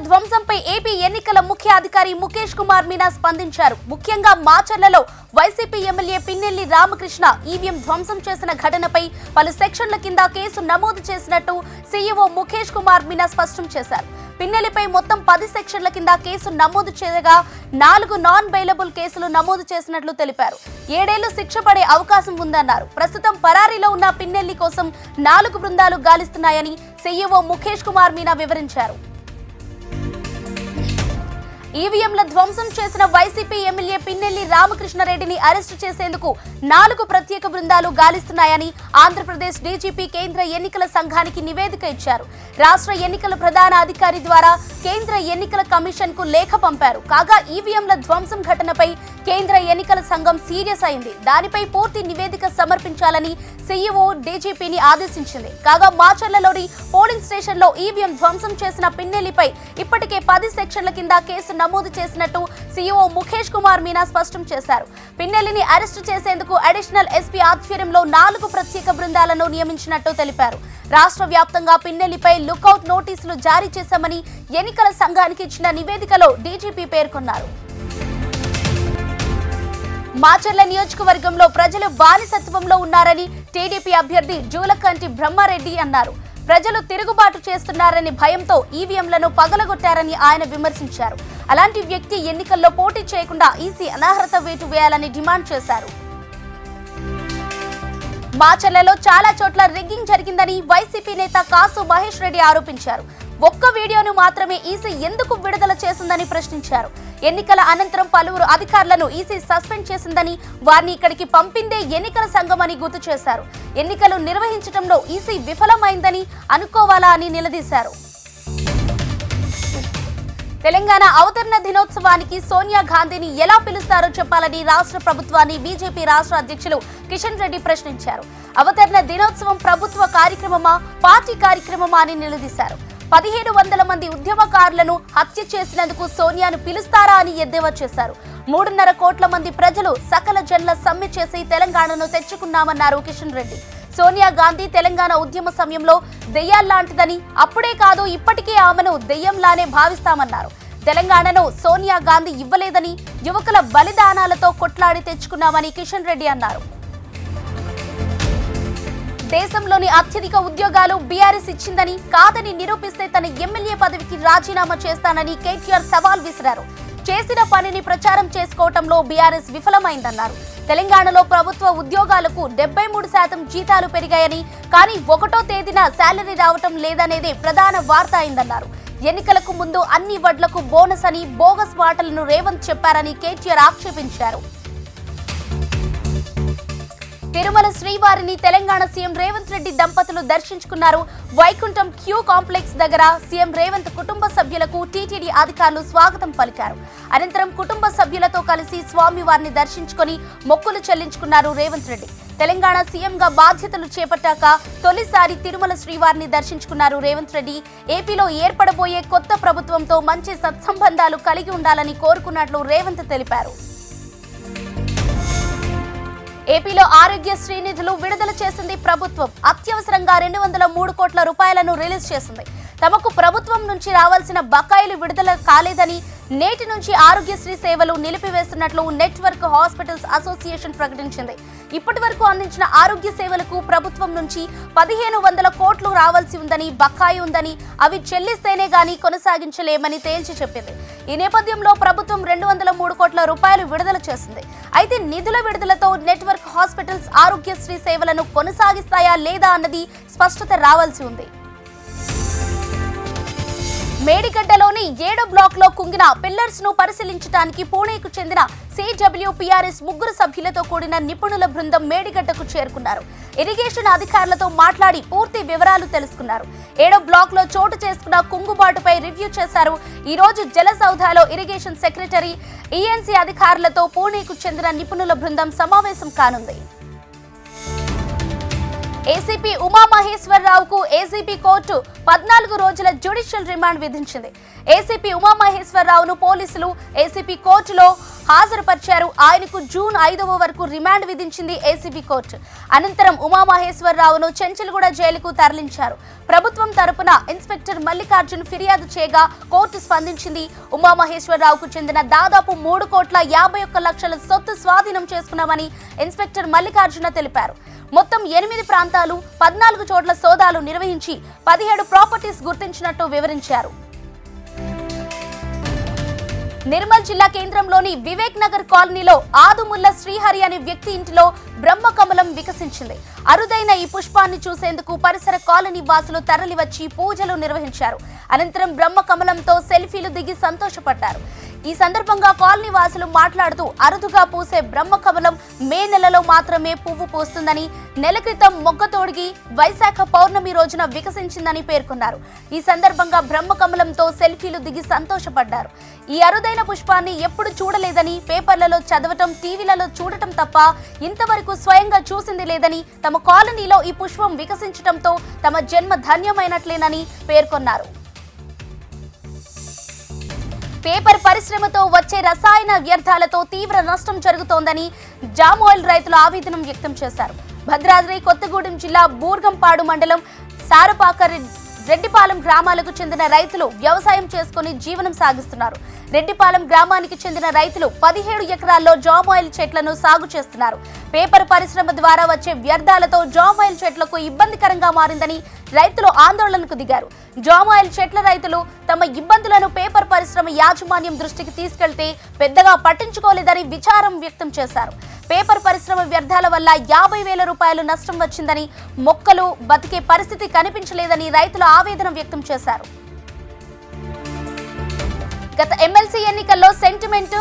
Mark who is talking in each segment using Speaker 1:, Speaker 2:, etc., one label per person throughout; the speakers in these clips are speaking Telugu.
Speaker 1: ధ్వంసంపై ఏపీ ఎన్నికల ముఖ్య అధికారి ముఖేష్ కుమార్ మీనా స్పందించారు. ముఖ్యంగా మాచర్లలో వైసీపీ ఎమ్మెల్యే పిన్నెల్లి రామకృష్ణ ఈవీఎం ధ్వంసం చేసిన ఘటనపై పలు సెక్షన్ల కింద కేసు నమోదు చేసినట్టు సీఈఓ ముఖేష్ కుమార్ మీనా స్పష్టం చేశారు. పిన్నెల్లిపై మొత్తం 10 సెక్షన్ల కింద కేసు నమోదు చేయగా 4 నాన్ బెయిలబుల్ కేసులు నమోదు చేసినట్లు తెలిపారు. 7 ఏళ్లు శిక్ష పడే అవకాశం ఉందన్నారు. ప్రస్తుతం పరారీలో ఉన్న పిన్నెల్లి కోసం 4 బృందాలు గాలిస్తున్నాయని సీఈఓ ముఖేష్ కుమార్ మీనా వివరించారు. ఈవీఎంల ధ్వంసం చేసిన వైసీపీ ఎమ్మెల్యే పిన్నెల్లి రామకృష్ణారెడ్డిని అరెస్టు చేసేందుకు 4 ప్రత్యేక బృందాలు గాలిస్తున్నాయని ఆంధ్రప్రదేశ్ డీజీపీ కేంద్ర ఎన్నికల సంఘానికి నివేదిక ఇచ్చారు. రాష్ట్ర ఎన్నికల ప్రధాన అధికారి ద్వారా కేంద్ర ఎన్నికల కమిషన్ కు లేఖ పంపారు. కాగా ఈవీఎంల ధ్వంసం ఘటనపై కేంద్ర ఎన్నికల సంఘం సీరియస్ అయింది. దానిపై పూర్తి నివేదిక సమర్పించాలని సీఈఓ డీజీపీని ఆదేశించింది. కాగా మాచర్లలోని పోలింగ్ స్టేషన్ లో ఈవీఎం ధ్వంసం చేసిన పిన్నెల్లిపై ఇప్పటికే 10 సెక్షన్ల కింద కేసు నమోదు చేసినట్టు సీఈఓ ముఖేష్ కుమార్ మీనా స్పష్టం చేశారు. పిన్నెల్లిని అరెస్టు చేసేందుకు అడిషనల్ ఎస్పీ ఆధ్వర్యంలో 4 ప్రత్యేక బృందాలను నియమించినట్టు తెలిపారు. రాష్ట్ర వ్యాప్తంగా పిన్నెల్లిపై లుకౌట్ నోటీసులు జారీ చేశామని ఎన్నికల సంఘానికి ఇచ్చిన నివేదికలో డీజీపీ పేర్కొన్నారు. మాచర్ల నియోజకవర్గంలో ప్రజలు బానిసత్వంలో ఉన్నారని టీడీపీ అభ్యర్థి జూలకంటి బ్రహ్మారెడ్డి అన్నారు. ప్రజలు తిరుగుబాటు చేస్తున్నారని భయంతో ఈవీఎంలను పగలగొట్టారని ఆయన విమర్శించారు. అలాంటి వ్యక్తి ఎన్నికల్లో పోటీ చేయకుండా ఈసీ అనర్హత వేటు వేయాలని డిమాండ్ చేశారు. మాచర్లలో చాలా చోట్ల రిగ్గింగ్ జరిగిందని వైసీపీ నేత కాసు మహేష్ రెడ్డి ఆరోపించారు. ఒక్క వీడియోను మాత్రమే ఈసీ ఎందుకు విడుదల చేసిందని ప్రశ్నించారు. ఎన్నికల అనంతరం పలువురు అధికారులను ఈసీ సస్పెండ్ చేసిందని, వారిని ఇక్కడికి పంపిందే ఎన్నికల సంఘం అని గుర్తు చేశారు. ఎన్నికలు నిర్వహించడంలో ఈసీ విఫలమైందని అనుకోవాలా అని నిలదీశారు. తెలంగాణ అవతరణ దినోత్సవానికి సోనియా గాంధీని ఎలా పిలుస్తారో చెప్పాలని రాష్ట్ర ప్రభుత్వాన్ని బీజేపీ రాష్ట్ర అధ్యక్షులు కిషన్ రెడ్డి ప్రశ్నించారు. అవతరణ దినోత్సవం ప్రభుత్వ కార్యక్రమమా, పార్టీ కార్యక్రమమా అని నిలదీశారు. 1700 మంది ఉద్యమకారులను హత్య చేసినందుకు సోనియాను పిలుస్తారా అని ఎద్దేవా చేశారు. 3.5 కోట్ల మంది ప్రజలు సకల జన్ల సమ్మె చేసి తెలంగాణను తెచ్చుకున్నామన్నారు కిషన్ రెడ్డి. సోనియా గాంధీ తెలంగాణ ఉద్యమ సమయంలో దెయ్యాల్లాంటిదని, అప్పుడే కాదు ఇప్పటికే ఆమెను దెయ్యంలానే భావిస్తామన్నారు. తెలంగాణను సోనియా గాంధీ ఇవ్వలేదని, యువకుల బలిదానాలతో కొట్లాడి తెచ్చుకున్నామని కిషన్ రెడ్డి అన్నారు. దేశంలోని అత్యధిక ఉద్యోగాలు బీఆర్ఎస్ ఇచ్చిందని, కాదని నిరూపిస్తే తన ఎమ్మెల్యే పదవికి రాజీనామా చేస్తానని కేటీఆర్ సవాల్ విసిరారు. చేసిన పనిని ప్రచారం చేసుకోవటంలో బీఆర్ఎస్ విఫలమైందన్నారు. తెలంగాణలో ప్రభుత్వ ఉద్యోగాలకు 73% జీతాలు పెరిగాయని, కానీ 1వ తేదీన శాలరీ రావటం లేదనేదే ప్రధాన వార్త అయిందన్నారు. ఎన్నికలకు ముందు అన్ని వడ్లకు బోనస్ అని బోగస్ మాటలను రేవంత్ చెప్పారని కేటీఆర్ ఆక్షేపించారు. తిరుమల శ్రీవారిని తెలంగాణ సీఎం రేవంత్ రెడ్డి దంపతులు దర్శించుకున్నారు. వైకుంఠం క్యూ కాంప్లెక్స్ దగ్గర సీఎం రేవంత్ కుటుంబ సభ్యులకు టీటీడీ అధికారులు స్వాగతం పలికారు. అనంతరం కుటుంబ సభ్యులతో కలిసి స్వామివారిని దర్శించుకుని మొక్కులు చెల్లించుకున్నారు రేవంత్ రెడ్డి. తెలంగాణ సీఎంగా బాధ్యతలు చేపట్టాక తొలిసారి తిరుమల శ్రీవారిని దర్శించుకున్నారు రేవంత్ రెడ్డి. ఏపీలో ఏర్పడబోయే కొత్త ప్రభుత్వంతో మంచి సత్సంబంధాలు కలిగి ఉండాలని కోరుకున్నట్లు రేవంత్ తెలిపారు. ఏపీలో ఆరోగ్యశ్రీ నిధులు విడుదల చేసింది ప్రభుత్వం. అత్యవసరంగా 203 కోట్ల రూపాయలను రిలీజ్ చేసింది. తమకు ప్రభుత్వం నుంచి రావాల్సిన బకాయిలు విడుదల కాలేదని, నేటి నుంచి ఆరోగ్యశ్రీ సేవలు నిలిపివేస్తున్నట్లు నెట్వర్క్ హాస్పిటల్స్ అసోసియేషన్ ప్రకటించింది. ఇప్పటి వరకు అందించిన ఆరోగ్య సేవలకు ప్రభుత్వం నుంచి 1500 కోట్లు రావాల్సి ఉందని, బకాయి ఉందని, అవి చెల్లిస్తేనే గానీ కొనసాగించలేమని తేల్చి చెప్పింది. ఈ నేపథ్యంలో ప్రభుత్వం 203 కోట్ల రూపాయలు విడుదల చేసింది. అయితే నిధుల విడుదలతో నెట్వర్క్ హాస్పిటల్స్ ఆరోగ్యశ్రీ సేవలను కొనసాగిస్తాయా లేదా అన్నది స్పష్టత రావాల్సి ఉంది. మేడిగడ్డలోని 7వ బ్లాక్ లో కుంగిన పిల్లర్స్ ను పరిశీలించడానికి పూణేకు చెందిన సిడబ్ల్యూపీఆర్ఎస్ 3 సభ్యులతో కూడిన నిపుణుల బృందం మేడిగడ్డకు చేరుకున్నారు. ఇరిగేషన్ అధికారులతో మాట్లాడి పూర్తి వివరాలు తెలుసుకున్నారు. 7వ బ్లాక్ లో చోటు చేసుకున్న కుంగుబాటుపై రివ్యూ చేశారు. ఈ రోజు జలసౌధలో ఇరిగేషన్ సెక్రటరీ, ఈఎన్సీ అధికారులతో పూణేకు చెందిన నిపుణుల బృందం సమావేశం కానుంది. ఏసీపీ ఉమామహేశ్వరరావుకు ఏసీపీ కోర్టు 14 రోజుల జ్యుడిషియల్ రిమాండ్ విధించింది. ఏసీపీ ఉమామహేశ్వరరావును పోలీసులు ఏసీపీ కోర్టులో హాజరుపరిచారు. ఆయనకు జూన్ 5వ వరకు రిమాండ్ విధించింది ఏసీబీ కోర్టు. అనంతరం ఉమామహేశ్వరరావును చెంచల్గూడ జైలుకు తరలించారు. ప్రభుత్వం తరపున ఇన్స్పెక్టర్ మల్లికార్జున్ ఫిర్యాదు చేయగా కోర్టు స్పందించింది. ఉమామహేశ్వరరావుకు చెందిన దాదాపు 3,51,00,000 సొత్తు స్వాధీనం చేసుకున్నామని ఇన్స్పెక్టర్ మల్లికార్జున తెలిపారు. మొత్తం 8 ప్రాంతాలు 14 చోట్ల సోదాలు నిర్వహించి 17 ప్రాపర్టీస్ గుర్తించినట్టు వివరించారు. నిర్మల్ జిల్లా కేంద్రంలోని వివేక్ నగర్ కాలనీలో ఆదుముల్ల శ్రీహరి అనే వ్యక్తి ఇంటిలో బ్రహ్మకమలం వికసించింది. అరుదైన ఈ పుష్పాన్ని చూసేందుకు పరిసర కాలనీ వాసులు తరలివచ్చి పూజలు నిర్వహించారు. అనంతరం బ్రహ్మకమలంతో సెల్ఫీలు దిగి సంతోషపడ్డారు. ఈ సందర్భంగా కాలనీ వాసులు మాట్లాడుతూ అరుదుగా పూసే బ్రహ్మకమలం మే నెలలో మాత్రమే పువ్వు పూస్తుందని, నెల క్రితం మొగ్గ తోడిగి వైశాఖ పౌర్ణమి రోజున వికసించిందని పేర్కొన్నారు. ఈ సందర్భంగా బ్రహ్మకమలంతో సెల్ఫీలు దిగి సంతోషపడ్డారు. ఈ అరుదైన పుష్పాన్ని ఎప్పుడు చూడలేదని, పేపర్లలో చదవటం, టీవీలలో చూడటం తప్ప ఇంతవరకు స్వయంగా చూసింది లేదని, తమ కాలనీలో ఈ పుష్పం వికసించడంతో తమ జన్మ ధన్యమైనట్లేనని పేర్కొన్నారు. పేపర్ పరిశ్రమతో వచ్చే రసాయన వ్యర్థాలతో తీవ్ర నష్టం జరుగుతోందని జామ్ ఆయిల్ రైతులు ఆవేదన వ్యక్తం చేశారు. భద్రాద్రి కొత్తగూడెం జిల్లా బూర్గంపాడు మండలం సారపాక రెడ్డిపాలెం గ్రామాలకు చెందిన రైతులు వ్యవసాయం చేసుకుని జీవనం సాగిస్తున్నారు. రెడ్డిపాలెం గ్రామానికి చెందిన రైతులు 17 ఎకరాల్లో జామ్ ఆయిల్ చెట్లను సాగు చేస్తున్నారు. పేపర్ పరిశ్రమ ద్వారా వచ్చే వ్యర్థాలతో జామ్ ఆయిల్ చెట్లకు ఇబ్బందికరంగా మారిందని రైతులు ఆందోళనకు దిగారు. జామ్ ఆయిల్ చెట్ల రైతులు తమ ఇబ్బందులను పేపర్ పరిశ్రమ యాజమాన్యం దృష్టికి తీసుకెళ్తే పెద్దగా పట్టించుకోలేదని విచారం వ్యక్తం చేశారు. పేపర్ పరిశ్రమ వ్యర్థాల వల్ల 50,000 రూపాయలు నష్టం వచ్చిందని, మొక్కలు బతికే పరిస్థితి కనిపించలేదని రైతులు ఆవేదన వ్యక్తం చేశారు. గత ఎమ్మెల్సీ ఎన్నికల్లో సెంటిమెంట్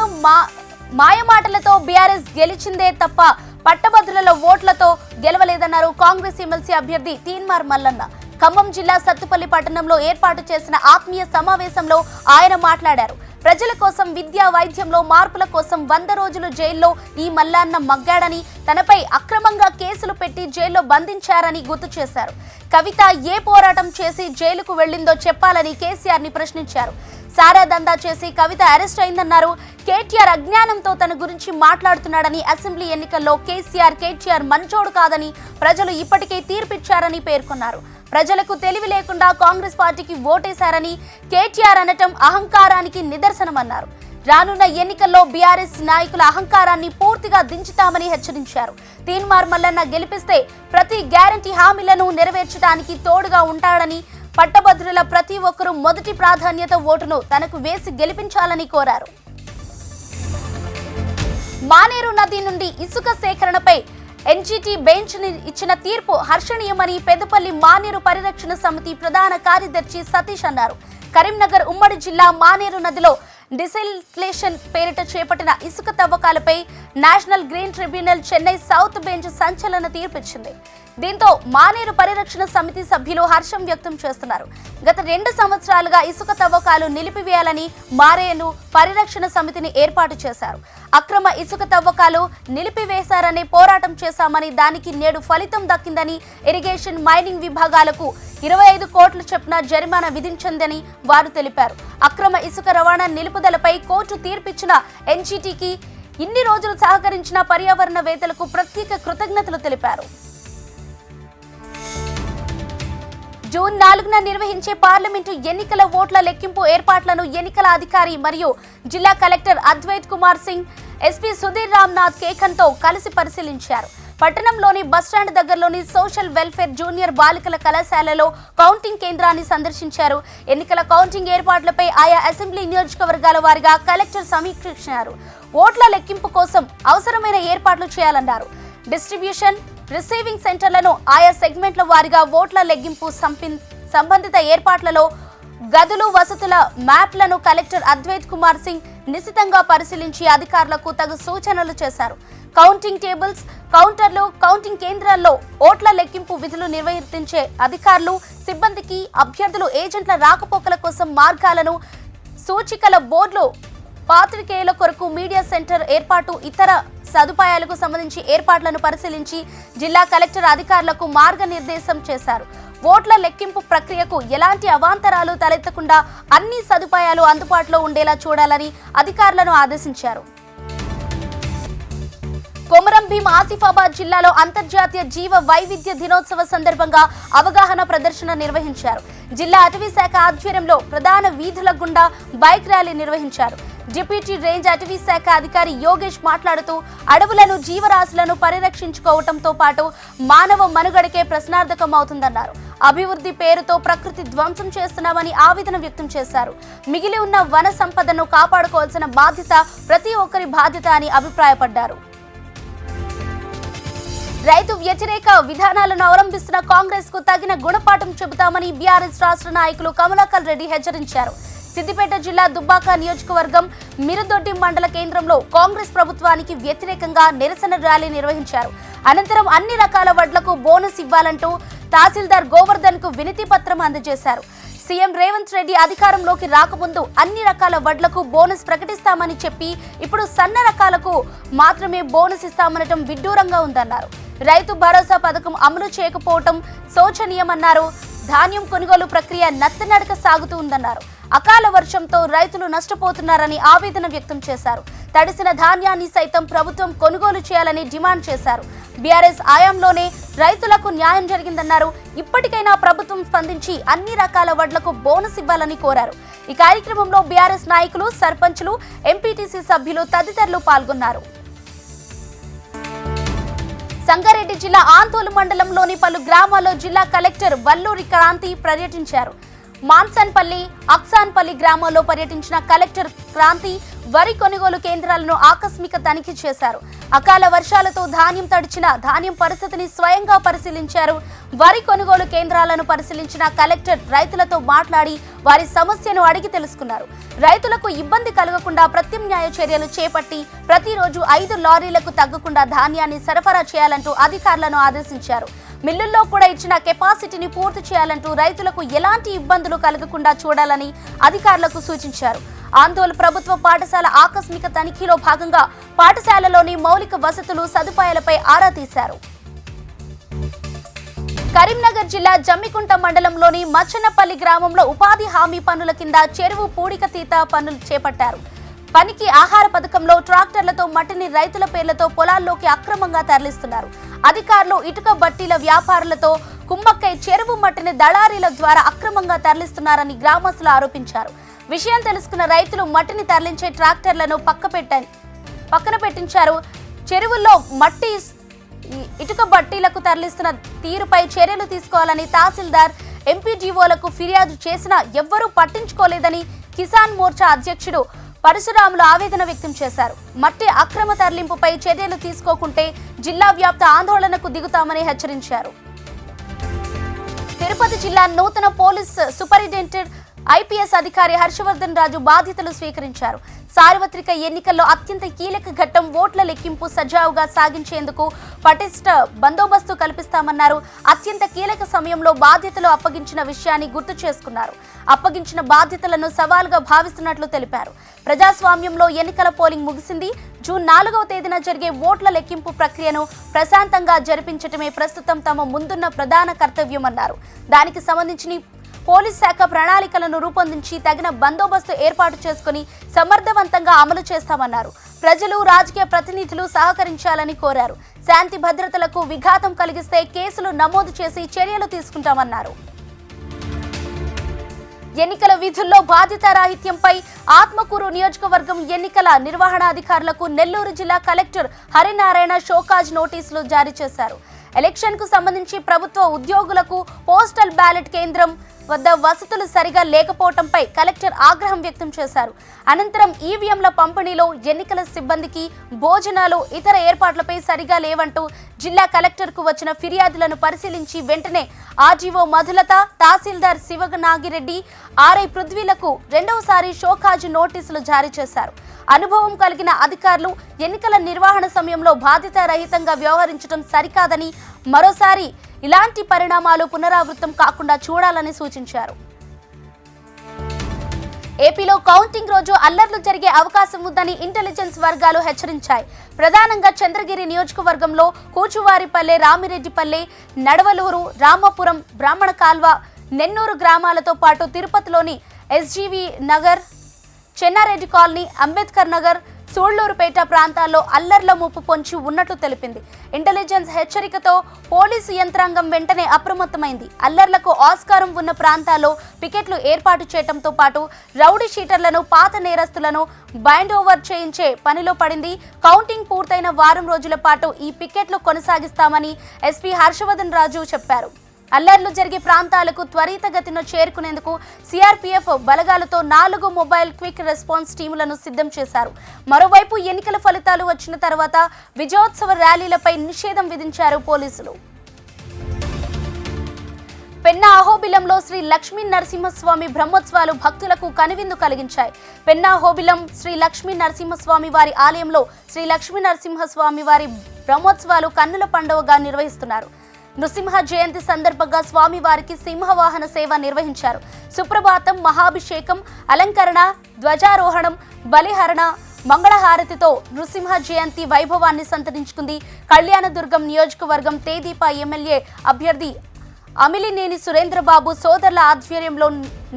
Speaker 1: మాయమాటలతో బీఆర్ఎస్ గెలిచిందే తప్ప పట్టభద్రుల ఓట్లతో గెలవలేదన్నారు కాంగ్రెస్ ఎమ్మెల్సీ అభ్యర్థి తీన్మార్ మల్లన్న. ఖమ్మం జిల్లా సత్తుపల్లి పట్టణంలో ఏర్పాటు చేసిన ఆత్మీయ సమావేశంలో ఆయన మాట్లాడారు. ప్రజల కోసం, విద్యా వైద్యంలో మార్పుల కోసం 100 రోజులు జైల్లో ఈ మల్లన్న మగ్గాడని, తనపై అక్రమంగా కేసులు పెట్టి జైల్లో బంధించారని గుర్తు చేశారు. కవిత ఏ పోరాటం చేసి జైలుకు వెళ్లిందో చెప్పాలని కేసీఆర్ ని ప్రశ్నించారు. సారా దందా చేసి కవిత అరెస్ట్ అయిందన్నారు. కేటీఆర్ అజ్ఞానంతో తన గురించి మాట్లాడుతున్నాడని, అసెంబ్లీ ఎన్నికల్లో కేటీఆర్ మంచోడు కాదని ప్రజలు ఇప్పటికే తీర్పిచ్చారని పేర్కొన్నారు. ప్రజలకు తెలివి లేకుండా కాంగ్రెస్ పార్టీకి ఓటేశారని కేటీఆర్ అనటం అహంకారానికి నిదర్శనమన్నారు. రానున్న ఎన్నికల్లో బీఆర్ఎస్ నాయకుల అహంకారాన్ని పూర్తిగా దించుతామని హెచ్చరించారు. తీన్మార్ మల్లన్న గెలిపిస్తే ప్రతి గ్యారంటీ హామీలను నెరవేర్చడానికి తోడుగా ఉంటాడని, పట్టభద్రుల ప్రతి ఒక్కరూ మొదటి ప్రాధాన్యత ఓటును తనకు వేసి గెలిపించాలని కోరారు. మానేరు నది నుండి ఇసుక సేకరణపై ఎన్జీటీ బెంచ్ ఇచ్చిన తీర్పు హర్షణీయమని పెద్దపల్లి మానేరు పరిరక్షణ సమితి ప్రధాన కార్యదర్శి సతీష్ అన్నారు. కరీంనగర్ ఉమ్మడి జిల్లా మానేరు నదిలో డిసెల్టేషన్ పేరిట చేపట్టిన ఇసుక తవ్వకాలపై national green tribunal Chennai south bench సంచలన తీర్పిచ్చింది. దీంతో మానేరు పరిరక్షణ సమితి సభ్యులు హర్షం వ్యక్తం చేస్తున్నారు. గత 2 సంవత్సరాలుగా ఇసుక తవ్వకాలు నిలిపివేయాలని మానేరు పరిరక్షణ సమితిని ఏర్పాటు చేశారు. అక్రమ ఇసుక తవ్వకాలు నిలిపివేశారని పోరాటం చేశామని, దానికి నేడు ఫలితం దక్కిందని, ఇరిగేషన్, మైనింగ్ విభాగాలకు 25 కోట్ల చొప్పున జరిమానా విధించిందని వారు తెలిపారు. అక్రమ ఇసుక రవాణా నిలుపుదలపై కోర్టు తీర్పిచ్చిన ఎన్జీటీకి ఇన్ని రోజులు సహకరించిన పర్యావరణవేత్తలకు ప్రత్యేక కృతజ్ఞతలు తెలిపారు. జూన్ 4న నిర్వహించే పార్లమెంటు ఎన్నికల ఓట్ల లెక్కింపు ఏర్పాట్లను ఎన్నికల అధికారి మరియు జిల్లా కలెక్టర్ అద్వైత్ కుమార్ సింగ్, ఎస్పీ సుధీర్ రామ్నాథ్ కేఖన్తో కలిసి పరిశీలించారు. పట్టణంలోని బస్టాండ్ దగ్గరలోని సోషల్ వెల్ఫేర్ జూనియర్ బాలికల కళాశాలలో కౌంటింగ్ కేంద్రాన్ని సందర్శించారు. ఎన్నికల కౌంటింగ్ ఏర్పాట్లపై ఆయా అసెంబ్లీ నియోజకవర్గాల వారీగా కలెక్టర్ సమీక్షించారు. ఓట్ల లెక్కింపు కోసం అవసరమైన ఏర్పాట్లు చేయాలన్నారు. డిస్ట్రిబ్యూషన్, రిసీవింగ్ సెంటర్లను ఆయా సెగ్మెంట్ల వారీగా ఓట్ల లెక్కింపు సంబంధిత ఏర్పాట్లలో గదులు, వసతుల మ్యాప్లను కలెక్టర్ అద్వైత్ కుమార్ సింగ్ నిశితంగా పరిశీలించి అధికారులకు తగు సూచనలు చేశారు. కౌంటింగ్ టేబుల్స్, కౌంటర్లు, కౌంటింగ్ కేంద్రాల్లో ఓట్ల లెక్కింపు విధులు నిర్వర్తించే అధికారులు, సిబ్బందికి అభ్యర్థులు, ఏజెంట్ల రాకపోకల కోసం మార్గాలను, సూచికల బోర్డులు, పాత్రికేయుల కొరకు మీడియా సెంటర్ ఏర్పాటు, ఇతర సదుపాయాలకు సంబంధించి ఏర్పాట్లను పరిశీలించి జిల్లా కలెక్టర్ అధికారులకు మార్గనిర్దేశం చేశారు. ఓట్ల లెక్కింపు ప్రక్రియకు ఎలాంటి అవాంతరాలు తలెత్తకుండా అన్ని సదుపాయాలు అందుబాటులో ఉండేలా చూడాలని అధికారులను ఆదేశించారు. కొమరం భీం ఆసిఫాబాద్ జిల్లాలో అంతర్జాతీయ జీవ వైవిధ్య దినోత్సవ సందర్భంగా అవగాహన ప్రదర్శన నిర్వహించారు. జిల్లా అటవీ శాఖ ఆధ్వర్యంలో ప్రధాన వీధుల గుండా బైక్ ర్యాలీ నిర్వహించారు. డిప్యూటీ రేంజ్ అటవీ శాఖ అధికారి యోగేష్ మాట్లాడుతూ అడవులను జీవరాశులను పరిరక్షించుకోవడంతో పాటు మానవ మనుగడకే ప్రశ్నార్థకం అవుతుందన్నారు. అభివృద్ధి పేరుతో ప్రకృతి ధ్వంసం చేస్తున్నామని ఆవేదన వ్యక్తం చేశారు. మిగిలి ఉన్న వన సంపదను కాపాడుకోవాల్సిన బాధ్యత ప్రతి ఒక్కరి బాధ్యత అని అభిప్రాయపడ్డారు. రైతు వ్యతిరేక విధానాలను అవలంబిస్తున్న కాంగ్రెస్ కు తగిన గుణపాఠం చెబుతామని బీఆర్ఎస్ రాష్ట్ర నాయకులు కమలాకర్ రెడ్డి హెచ్చరించారు. సిద్దిపేట జిల్లా దుబ్బాక నియోజకవర్గం మిరుదొడ్డి మండల కేంద్రంలో కాంగ్రెస్ ప్రభుత్వానికి వ్యతిరేకంగా నిరసన ర్యాలీ నిర్వహించారు. అనంతరం అన్ని రకాల వడ్లకు బోనస్ ఇవ్వాలంటూ తహసీల్దార్ గోవర్ధన్ కు వినతి పత్రం అందజేశారు. సీఎం రేవంత్ రెడ్డి అధికారంలోకి రాకముందు అన్ని రకాల వడ్లకు బోనస్ ప్రకటిస్తామని చెప్పి ఇప్పుడు సన్న రకాలకు మాత్రమే బోనస్ ఇస్తామనటం విడ్డూరంగా ఉందన్నారు. రైతు భరోసా పథకం అమలు చేయకపోవటం శోచనీయమన్నారు. ధాన్యం కొనుగోలు ప్రక్రియ నత్తనడక సాగుతూ ఉందన్నారు. అకాల వర్షంతో రైతులు నష్టపోతున్నారని ఆవేదన వ్యక్తం చేశారు. తడిసిన ధాన్యాన్ని సైతం ప్రభుత్వం కొనుగోలు చేయాలని డిమాండ్ చేశారు. బీఆర్ఎస్ హయాంలోనే రైతులకు న్యాయం జరిగిందన్నారు. ఇప్పటికైనా ప్రభుత్వం స్పందించి అన్ని రకాల వడ్లకు బోనస్ ఇవ్వాలని కోరారు. ఈ కార్యక్రమంలో బీఆర్ఎస్ నాయకులు, సర్పంచులు, ఎంపీటీసీ సభ్యులు తదితరులు పాల్గొన్నారు. సంగారెడ్డి జిల్లా ఆందోళన మండలంలోని పలు గ్రామాల్లో జిల్లా కలెక్టర్ వల్లూరి క్రాంతి పర్యటించారు. మాన్సన్పల్లి, అక్సాన్పల్లి గ్రామాల్లో పర్యటించిన కలెక్టర్ క్రాంతి వరి కొనుగోలు కేంద్రాలను ఆకస్మిక తనిఖీ చేశారు. అకాల వర్షాలతో ధాన్యం తడిచిన ధాన్యం పరిస్థితిని స్వయంగా పరిశీలించారు. వరి కొనుగోలు కేంద్రాలను పరిశీలించిన కలెక్టర్ రైతులతో మాట్లాడి వారి సమస్యను అడిగి తెలుసుకున్నారు. రైతులకు ఇబ్బంది కలగకుండా ప్రత్యామ్నాయ చర్యలు చేపట్టి ప్రతిరోజు 5 లారీలకు తగ్గకుండా ధాన్యాన్ని సరఫరా చేయాలంటూ అధికారులను ఆదేశించారు. మిల్లుల్లో కూడా ఇచ్చిన కెపాసిటీని పూర్తి చేయాలంటూ రైతులకు ఎలాంటి ఇబ్బందులు కలగకుండా చూడాలని అధికారులకు సూచించారు. ఆందోళన ప్రభుత్వ పాఠశాల ఆకస్మిక తనిఖీలో భాగంగా పాఠశాలలోని మౌలిక వసతులు, సదుపాయాలపై ఆరా తీశారు. కరీంనగర్ జిల్లా జమ్మికుంట మండలంలోని మచ్చనపల్లి గ్రామంలో ఉపాధి హామీ పనుల కింద చెరువు పూడికతీత పనులు చేపట్టారు. పనికి ఆహార పథకంలో ట్రాక్టర్లతో మట్టిని రైతుల పేర్లతో పొలాల్లోకి అక్రమంగా తరలిస్తున్నారు. అధికారులు ఇటుక బట్టీల వ్యాపారులతో కుమ్మక్కై చెరువు మట్టిని దళారీల ద్వారా అక్రమంగా తరలిస్తున్నారని గ్రామస్తులు ఆరోపించారు. విషయం తెలుసుకున్న రైతులు మట్టిని తరలించే ట్రాక్టర్లను పక్కన పెట్టించారు. చెరువుల్లో మట్టి ఇటుక బట్టీలకు తరలిస్తున్న తీరుపై చర్యలు తీసుకోవాలని తహసీల్దార్, ఎంపీడీఓలకు ఫిర్యాదు చేసినా ఎవ్వరూ పట్టించుకోలేదని కిసాన్ మోర్చా అధ్యక్షుడు పరశురాములు ఆవేదన వ్యక్తం చేశారు. మట్టి అక్రమ తరలింపుపై చర్యలు తీసుకోకుంటే జిల్లా వ్యాప్త ఆందోళనకు దిగుతామని హెచ్చరించారు. తిరుపతి జిల్లా నూతన పోలీస్ సూపరింటెండెంట్ ఐపీఎస్ అధికారి హర్షవర్ధన్ రాజు బాధ్యతలు స్వీకరించారు. సార్వత్రిక ఎన్నికల్లో అత్యంత కీలక ఘట్టం ఓట్ల లెక్కింపు సజావుగా సాగించేందుకు పటిష్ట బందోబస్తు కల్పిస్తామన్నారు. అత్యంత కీలక సమయంలో బాధ్యతలు అప్పగించిన విషయాన్ని గుర్తు చేసుకున్నారు. అప్పగించిన బాధ్యతలను సవాల్గా భావిస్తున్నట్లు తెలిపారు. ప్రజాస్వామ్యంలో ఎన్నికల పోలింగ్ ముగిసింది. జూన్ 4వ తేదీన జరిగే ఓట్ల లెక్కింపు ప్రక్రియను ప్రశాంతంగా జరిపించటమే ప్రస్తుతం తమ ముందున్న ప్రధాన కర్తవ్యమన్నారు. దానికి సంబంధించిన పోలీస్ శాఖ ప్రణాళికలను రూపొందించి తగిన బందోబస్తు ఏర్పాటు చేసుకుని సమర్థవంతంగా అమలు చేస్తామన్నారు. ప్రజలు, రాజకీయ ప్రతినిధులు సహకరించాలని కోరారు. శాంతి భద్రతలకు విఘాతం కలిగిస్తే కేసులు నమోదు చేసి చర్యలు తీసుకుంటామన్నారు. ఎన్నికల విధుల్లో బాధ్యతారాహిత్యంపై ఆత్మకూరు నియోజకవర్గం ఎన్నికల నిర్వహణాధికారులకు నెల్లూరు జిల్లా కలెక్టర్ హరినారాయణ షోకాజ్ నోటీసులు జారీ చేశారు. ఎలక్షన్ కు సంబంధించి ప్రభుత్వ ఉద్యోగులకు పోస్టల్ బ్యాలెట్ కేంద్రం వద్ద వసతులు సరిగా లేకపోవడంపై కలెక్టర్ ఆగ్రహం వ్యక్తం చేశారు. అనంతరం ఈవీఎంల పంపిణీలో ఎన్నికల సిబ్బందికి భోజనాలు, ఇతర ఏర్పాట్లపై సరిగా లేవంటూ జిల్లా కలెక్టర్కు వచ్చిన ఫిర్యాదులను పరిశీలించి వెంటనే ఆర్జీఓ మధులత, తహసీల్దార్ శివనాగిరెడ్డి, ఆర్ఐ పృథ్వీలకు రెండవసారి షోకాజ్ నోటీసులు జారీ చేశారు. అనుభవం కలిగిన అధికారులు ఎన్నికల నిర్వహణ సమయంలో బాధ్యతారహితంగా వ్యవహరించడం సరికాదని, మరోసారి ఇలాంటి పరిణామాలు పునరావృతం కాకుండా చూడాలని సూచించారు. ఏపీలో కౌంటింగ్ రోజు అల్లర్లు జరిగే అవకాశం ఉందని ఇంటెలిజెన్స్ వర్గాలు హెచ్చరించాయి. ప్రధానంగా చంద్రగిరి నియోజకవర్గంలో కూచువారిపల్లె, రామిరెడ్డిపల్లె, నడవలూరు, రామపురం, బ్రాహ్మణ కాల్వ, నెన్నూరు గ్రామాలతో పాటు తిరుపతిలోని ఎస్జీవి నగర్, చెన్నారెడ్డి కాలనీ, అంబేద్కర్ నగర్, సూళ్లూరుపేట ప్రాంతాల్లో అల్లర్ల ముప్పు పొంచి ఉన్నట్లు తెలిపింది. ఇంటెలిజెన్స్ హెచ్చరికతో పోలీసు యంత్రాంగం వెంటనే అప్రమత్తమైంది. అల్లర్లకు ఆస్కారం ఉన్న ప్రాంతాల్లో పికెట్లు ఏర్పాటు చేయడంతో పాటు రౌడీ షీటర్లను, పాత నేరస్తులను బైండ్ ఓవర్ చేయించే పనిలో పడింది. కౌంటింగ్ పూర్తయిన వారం రోజుల పాటు ఈ పికెట్లు కొనసాగిస్తామని ఎస్పీ హర్షవర్ధన్ రాజు చెప్పారు. అల్లర్లు జరిగే ప్రాంతాలకు త్వరితగతిన చేరుకునేందుకు సిఆర్పీఎఫ్ బలగాలతో 4 మొబైల్ క్విక్ రెస్పాన్స్ టీములను సిద్ధం చేశారు. మరోవైపు ఎన్నికల ఫలితాలు వచ్చిన తర్వాత విజయోత్సవ ర్యాలీలపై నిషేధం విధించారు పోలీసులు. పెన్నా అహోబిలంలో శ్రీ లక్ష్మీ నరసింహస్వామి బ్రహ్మోత్సవాలు భక్తులకు కనువిందు కలిగించాయి. పెన్నా అహోబిలం శ్రీ లక్ష్మీ నరసింహస్వామి వారి ఆలయంలో శ్రీ లక్ష్మీ నరసింహస్వామి వారి బ్రహ్మోత్సవాలు కన్నుల పండుగగా నిర్వహిస్తున్నారు. నృసింహ జయంతి సందర్భంగా స్వామివారికి సింహవాహన సేవ నిర్వహించారు. సుప్రభాతం, మహాభిషేకం, అలంకరణ, ధ్వజారోహణం, బలిహరణ, మంగళహారతితో నృసింహ జయంతి వైభవాన్ని సంతరించుకుంది. కళ్యాణదుర్గం నియోజకవర్గం తేదీప ఎమ్మెల్యే అభ్యర్థి అమిలినేని సురేంద్రబాబు సోదరుల ఆధ్వర్యంలో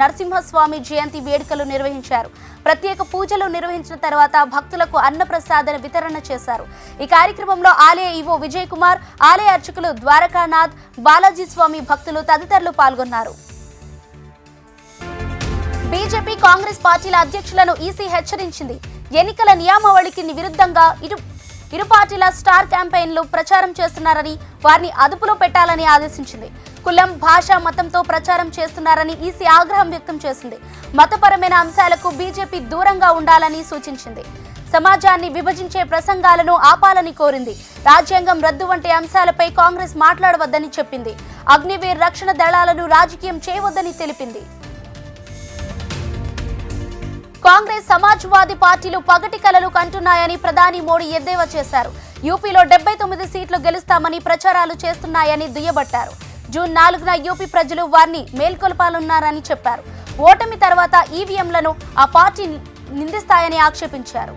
Speaker 1: నరసింహస్వామి జయంతి వేడుకలు నిర్వహించారు. ప్రత్యేక పూజలు నిర్వహించిన తర్వాత భక్తులకు అన్నప్రసాద వితరణ చేశారు. ఈ కార్యక్రమంలో ఆలయ ఈవో విజయ్ కుమార్, ఆలయ అర్చకులు ద్వారకానాథ్, బాలాజీ స్వామి భక్తులు తదితరులు పాల్గొన్నారు. బీజేపీ, కాంగ్రెస్ పార్టీల అధ్యక్షులను ఈసీ హెచ్చరించింది. ఎన్నికల నియమావళికి విరుద్ధంగా ఇరు పార్టీల స్టార్ క్యాంపెయిన్లు ప్రచారం చేస్తున్నారని, వారిని అదుపులో పెట్టాలని ఆదేశించింది. కులం, భాష, మతంతో ప్రచారం చేస్తున్నారని ఈసీ ఆగ్రహం వ్యక్తం చేసింది. మతపరమైన అంశాలకు బీజేపీ దూరంగా ఉండాలని సూచించింది. సమాజాన్ని విభజించే ప్రసంగాలను ఆపాలని కోరింది. రాజ్యాంగం రద్దు వంటి అంశాలపై కాంగ్రెస్ మాట్లాడవద్దని చెప్పింది. అగ్నివీర్ రక్షణ దళాలను రాజకీయం చేయవద్దని తెలిపింది. కాంగ్రెస్, సమాజ్వాదీ పార్టీలు పగటి కలలు కంటున్నాయని ప్రధాని మోడీ ఎద్దేవా చేశారు. యూపీలో 79 సీట్లు గెలుస్తామని ప్రచారాలు చేస్తున్నాయని దుయ్యబట్టారు. జూన్ 4న యూపీ ప్రజలు వారిని మేల్కొల్పాలన్నారని చెప్పారు. ఓటమి తర్వాత ఈవీఎంలను ఆ పార్టీ నిందిస్తాయని ఆక్షేపించారు.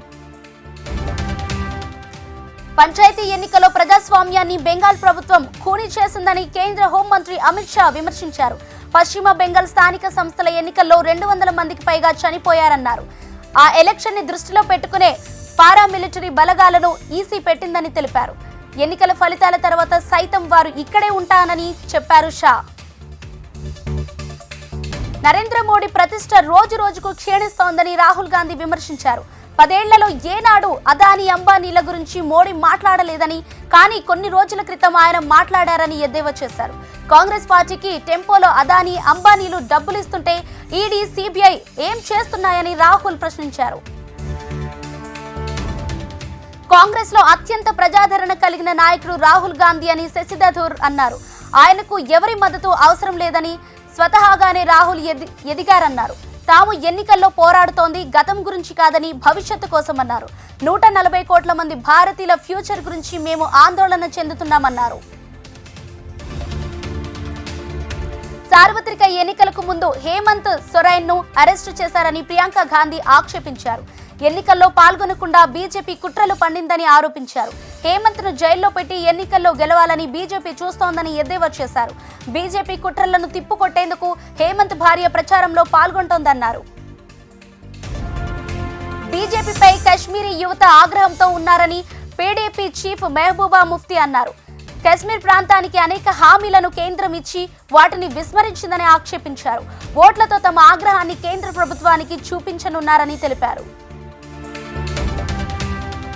Speaker 1: పంచాయతీ ఎన్నికల్లో ప్రజాస్వామ్యాన్ని బెంగాల్ ప్రభుత్వం ఖూనీ చేసిందని కేంద్ర హోంమంత్రి అమిత్ షా విమర్శించారు. పశ్చిమ బెంగాల్ స్థానిక సంస్థల ఎన్నికల్లో 200 మందికి పైగా చనిపోయారన్నారు. ఆ ఎలక్షన్ ని దృష్టిలో పెట్టుకునే పారామిలిటరీ బలగాలను ఈసీ పెట్టిందని తెలిపారు. ఎన్నికల ఫలితాల తర్వాత సైతం వారు ఇక్కడే ఉంటానని చెప్పారు షా. నరేంద్ర మోడీ ప్రతిష్ట రోజు రోజుకు క్షీణిస్తోందని రాహుల్ గాంధీ విమర్శించారు. 10 ఏళ్లలో ఏనాడు అదానీ, అంబానీల గురించి మోడీ మాట్లాడలేదని, కానీ కొన్ని రోజుల క్రితం ఆయన మాట్లాడారని ఎద్దేవా చేశారు. కాంగ్రెస్ పార్టీకి టెంపోలో అదానీ, అంబానీలు డబ్బులిస్తుంటే ఈడీ, సిబిఐ ఏం చేస్తున్నాయని రాహుల్ ప్రశ్నించారు. కాంగ్రెస్ లో అత్యంత ప్రజాదరణ కలిగిన నాయకుడు రాహుల్ గాంధీ అని శశిధరూర్ అన్నారు. ఆయనకు ఎవరి మద్దతు అవసరం లేదని, స్వతహాగానే రాహుల్ ఎదిగారన్నారు. తాము ఎన్నికల్లో పోరాడుతోంది గతం గురించి కాదని, భవిష్యత్తు కోసమన్నారు. 140 కోట్ల మంది భారతీయుల ఫ్యూచర్ గురించి మేము ఆందోళన చెందుతున్నామన్నారు. సార్వత్రిక ఎన్నికలకు ముందు హేమంత్ సొరైన్ ను అరెస్టు చేశారని ప్రియాంక గాంధీ ఆక్షేపించారు. ఎన్నికల్లో పాల్గొనకుండా బీజేపీ కుట్రలు పండిందని ఆరోపించారు. హేమంత్ ను జైల్లో పెట్టి ఎన్నికల్లో గెలవాలని బీజేపీ చూస్తోందని ఎద్దేవా చేశారు. బీజేపీ కుట్రలను తిప్పుకొట్టేందుకు హేమంత్ భార్య ప్రచారంలో పాల్గొంటోందన్నారు. బీజేపీపై కశ్మీరీ యువత ఆగ్రహంతో ఉన్నారని పీడీపీ చీఫ్ మెహబూబా ముఫ్తీ అన్నారు. కశ్మీర్ ప్రాంతానికి అనేక హామీలను కేంద్రం ఇచ్చి వాటిని విస్మరించిందని ఆక్షేపించారు. ఓట్లతో తమ ఆగ్రహాన్ని కేంద్ర ప్రభుత్వానికి చూపించనున్నారని తెలిపారు.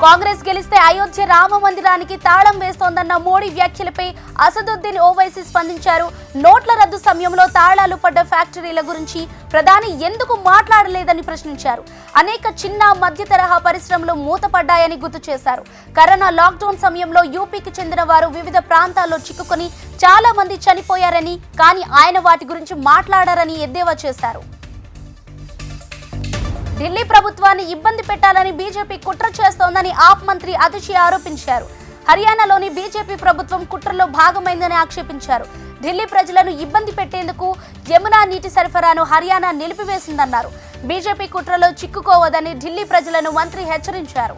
Speaker 1: కాంగ్రెస్ గెలిస్తే అయోధ్య రామ మందిరానికి తాళం వేస్తోందన్న మోడీ వ్యాఖ్యలపై అసదుద్దీన్ ఓవైసీ స్పందించారు. నోట్ల రద్దు సమయంలో తాళాలు పడ్డ ఫ్యాక్టరీల గురించి ప్రధాని ఎందుకు మాట్లాడలేదని ప్రశ్నించారు. అనేక చిన్న, మధ్య తరహా పరిశ్రమలు మూతపడ్డాయని గుర్తు చేశారు. కరోనా లాక్డౌన్ సమయంలో యూపీకి చెందిన వారు వివిధ ప్రాంతాల్లో చిక్కుకొని చాలా మంది చనిపోయారని, కానీ ఆయన వాటి గురించి మాట్లాడారని ఎద్దేవా చేశారు. ఢిల్లీ ప్రభుత్వాన్ని ఇబ్బంది పెట్టాలని బీజేపీ కుట్ర చేస్తోందని ఆప్ మంత్రి అతిషి ఆరోపించారు. హర్యానాలోని బీజేపీ ప్రభుత్వం కుట్రలో భాగమైందని ఆక్షేపించారు. ఢిల్లీ ప్రజలను ఇబ్బంది పెట్టేందుకు యమునా నీటి సరఫరాను హర్యానా నిలిపివేసిందన్నారు. బీజేపీ కుట్రలో చిక్కుకోవద్దని ఢిల్లీ ప్రజలను మంత్రి హెచ్చరించారు.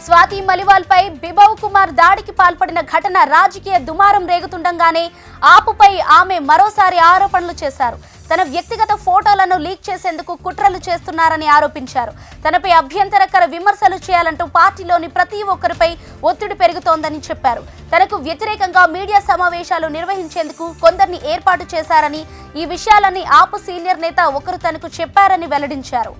Speaker 1: స్వాతి మలివాల్ పై బిబవ్ కుమార్ దాడికి పాల్పడిన ఘటన రాజకీయ దుమారం రేగుతుండగానే ఆపుపై ఆమె మరోసారి ఆరోపణలు చేశారు. తన వ్యక్తిగత ఫోటోలను లీక్ చేసేందుకు కుట్రలు చేస్తున్నారని ఆరోపించారు. తనపై అభ్యంతరకర విమర్శలు చేయాలంటూ పార్టీలోని ప్రతి ఒక్కరిపై ఒత్తిడి పెరుగుతోందని చెప్పారు. తనకు వ్యతిరేకంగా మీడియా సమావేశాలు నిర్వహించేందుకు కొందరిని ఏర్పాటు చేశారని, ఈ విషయాలన్నీ ఆపు సీనియర్ నేత ఒకరు తనకు చెప్పారని వెల్లడించారు.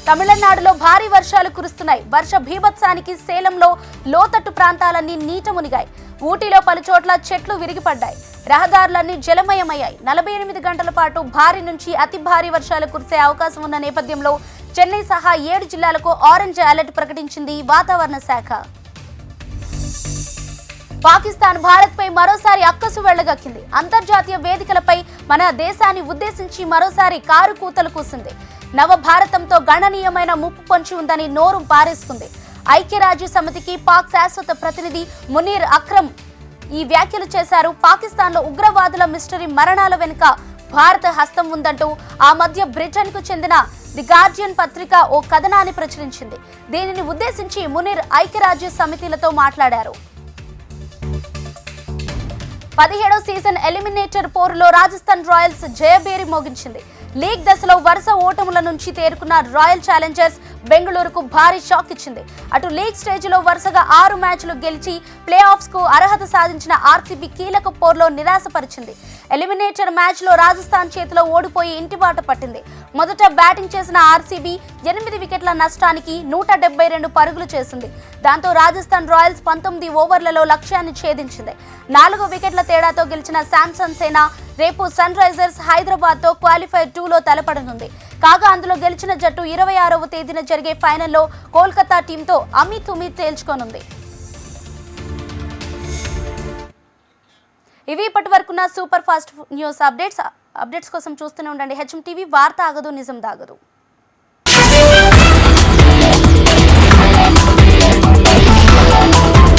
Speaker 1: తమిళనాడులో భారీ వర్షాలు కురుస్తున్నాయి. వర్ష భీభత్సానికి సేలంలో లోతట్టు ప్రాంతాలన్నీ నీట మునిగాయి. ఊటీలో పలుచోట్ల చెట్లు విరిగిపడ్డాయి. రహదారులన్నీ జలమయమయ్యాయి. 48 గంటల పాటు భారీ నుంచి అతి భారీ వర్షాలు కురిసే అవకాశం ఉన్న నేపథ్యంలో చెన్నై సహా 7 జిల్లాలకు ఆరెంజ్ అలర్ట్ ప్రకటించింది వాతావరణ శాఖ. పాకిస్తాన్ భారత్పై మరోసారి అక్కసు వెళ్లగక్కింది. అంతర్జాతీయ వేదికలపై మన దేశాన్ని ఉద్దేశించి మరోసారి కారు కూతలు కూసింది. నవ భారతంతో గణనీయమైన ముప్పు పొంచి ఉందని నోరు పారేసుకుంది. ఐక్యరాజ్య సమితికి పాక్ శాశ్వత ప్రతినిధి మునీర్ అక్రమ్ ఈ వ్యాఖ్యలు చేశారు. పాకిస్తాన్లో ఉగ్రవాదుల మిస్టరీ మరణాల వెనుక భారత హస్తం ఉందంటూ ఆ మధ్య బ్రిటన్కు చెందిన ది గార్డియన్ పత్రిక ఓ కథనాన్ని ప్రచురించింది. దీనిని ఉద్దేశించి మునీర్ ఐక్యరాజ్య సమితిలతో మాట్లాడారు. 17వ సీజన్ ఎలిమినేటర్ పోరులో రాజస్థాన్ రాయల్స్ జయభేరి మోగించింది. లీగ్ దశలో వరుస ఓటముల నుంచి తేరుకున్న రాయల్ ఛాలెంజర్స్ బెంగళూరుకు భారీ షాక్ ఇచ్చింది. అటు లీగ్ స్టేజ్లో వరుసగా 6 మ్యాచ్లు గెలిచి ప్లే ఆఫ్స్ కు అర్హత సాధించిన ఆర్సీబీ కీలక పోరులో నిరాశపరిచింది. ఎలిమినేటర్ మ్యాచ్లో రాజస్థాన్ చేతిలో ఓడిపోయి ఇంటిబాట పట్టింది. మొదట బ్యాటింగ్ చేసిన ఆర్సీబీ 8 వికెట్ల నష్టానికి 172 పరుగులు చేసింది. దాంతో రాజస్థాన్ రాయల్స్ 19 ఓవర్లలో లక్ష్యాన్ని ఛేదించింది. 4 వికెట్ల తేడాతో గెలిచిన శాంసన్ సేన రేపు సన్ రైజర్స్ హైదరాబాద్ తో క్వాలిఫైర్ 2లో తలపడనుంది. కాగా అందులో గెలిచిన జట్టు 26వ తేదీన జరిగే ఫైనల్లో కోల్కతా టీంతో అమీతుమీ తేల్చుకోనుంది. ఇవి ఇప్పటి వరకున్న సూపర్ ఫాస్ట్ న్యూస్ అప్డేట్స్ కోసం చూస్తూనే ఉండండి హెచ్ఎం టీవీ. వార్త ఆగదు, నిజం దాగదు.